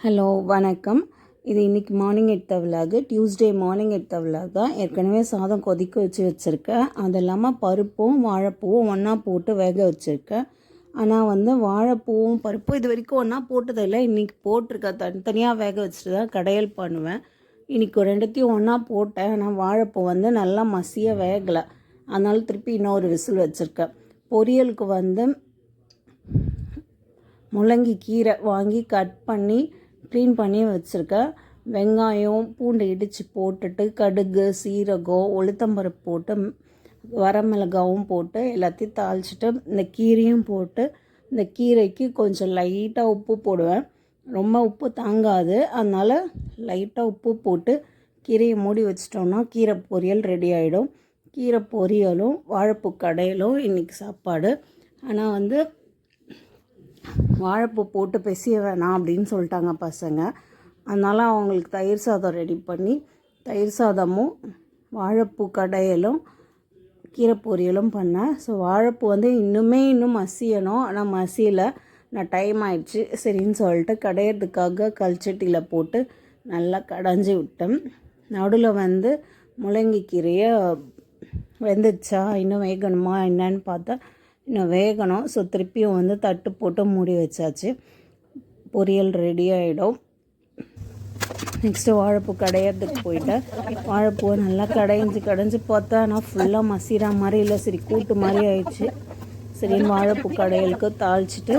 Hello வணக்கம். இது இன்றைக்கி மார்னிங் எடுத்த விலாகு, டியூஸ்டே மார்னிங் எடுத்த விலாக் தான். ஏற்கனவே சாதம் கொதிக்க வச்சுருக்கேன். அது இல்லாமல் பருப்பும் வாழைப்பூவும் ஒன்றா போட்டு வேக வச்சுருக்கேன். ஆனால் வாழைப்பூவும் பருப்பும் இது வரைக்கும் ஒன்றா போட்டதில்லை. இன்றைக்கி போட்டிருக்கேன். தனித்தனியாக வேக வச்சுட்டு தான் கடையல் பண்ணுவேன். இன்றைக்கி ரெண்டுத்தையும் ஒன்றா போட்டேன். ஆனால் வாழைப்பூ நல்லா மசியாக வேகலை. அதனால் திருப்பி இன்னொரு விசில் வச்சுருக்கேன். பொரியலுக்கு முள்ளங்கி கீரை வாங்கி கட் பண்ணி க்ளீன் பண்ணி வச்சுருக்கேன். வெங்காயம் பூண்டு இடித்து போட்டுட்டு கடுகு சீரகம் உளுத்தம்பருப்பு போட்டு வரமிளகாவும் போட்டு எல்லாத்தையும் தாளிச்சிட்டு இந்த கீரையும் போட்டு இந்த கீரைக்கு கொஞ்சம் லைட்டாக உப்பு போடுவேன். ரொம்ப உப்பு தாங்காது, அதனால் லைட்டாக உப்பு போட்டு கீரையை மூடி வச்சிட்டோன்னா கீரை பொரியல் ரெடி ஆகிடும். கீரை பொரியலும் வாழைப்பூ கடையிலும் இன்றைக்கி சாப்பாடு. ஆனால் வாழைப்பூ போட்டு பெசிய வேணாம் அப்படின்னு சொல்லிட்டாங்க பசங்க. அதனால் அவங்களுக்கு தயிர் சாதம் ரெடி பண்ணி தயிர் சாதமும் வாழைப்பூ கடையலும் கீரை பொரியலும் பண்ணேன். ஸோ வாழைப்பூ இன்னும் மசியணும். ஆனால் மசியில் நான் டைம் ஆயிடுச்சு சரின்னு சொல்லிட்டு கடையிறதுக்காக கல்ச்சட்டியில் போட்டு நல்லா கடைஞ்சி விட்டேன். நடுவில் முள்ளங்கி கீரையை வெந்துச்சா இன்னும் வேகணுமா என்னன்னு பார்த்தா இன்னும் வேகணும். ஸோ திருப்பியும் தட்டு போட்டு மூடி வச்சாச்சு. பொரியல் ரெடி ஆகிடும். நெக்ஸ்ட்டு வாழைப்பூ கடையிறதுக்கு போயிட்டேன். வாழைப்பூவை நல்லா கடைஞ்சி பார்த்தா ஆனால் ஃபுல்லாக மசிற மாதிரி இல்லை, சரி கூட்டு மாதிரி ஆயிடுச்சு. சரின்னு வாழைப்பூ கடையலுக்கு தாளிச்சிட்டு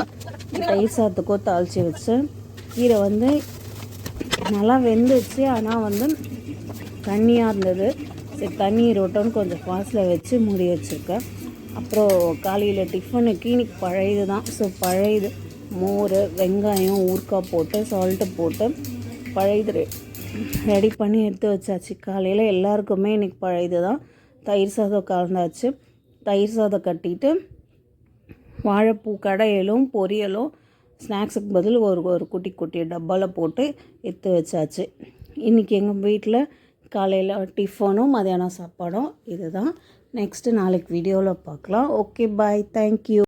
தயிர் சாதத்துக்கும் தாளித்து வச்சேன். கீரை நல்லா வெந்துச்சு. ஆனால் தண்ணியாக இருந்தது. சரி தண்ணி ரொட்டோன்னு கொஞ்சம் ஃபாஸ்ட்டில் வச்சு மூடி வச்சுருக்கேன். அப்புறம் காலையில் டிஃபனுக்கு இன்னைக்கு பழையது தான். ஸோ பழையது மோர் வெங்காயம் ஊறுக்காய் போட்டு சால்ட்டு போட்டு பழையது ரெடி பண்ணி எடுத்து வச்சாச்சு. காலையில் எல்லாருக்குமே இன்றைக்கி பழையது தான். தயிர் சாதம் கலந்தாச்சு. தயிர் சாதம் கட்டிட்டு வாழைப்பூ கடையலும் பொரியலும் ஸ்நாக்ஸுக்கு பதில் ஒரு குட்டி டப்பாவில் போட்டு எடுத்து வச்சாச்சு. இன்றைக்கி எங்கள் வீட்டில் காலையில் டிஃபனும் மதியானம் சாப்பாடும் இது தான். நெக்ஸ்ட்டு நாளைக்கு வீடியோவில் பார்க்கலாம். Okay bye, thank you.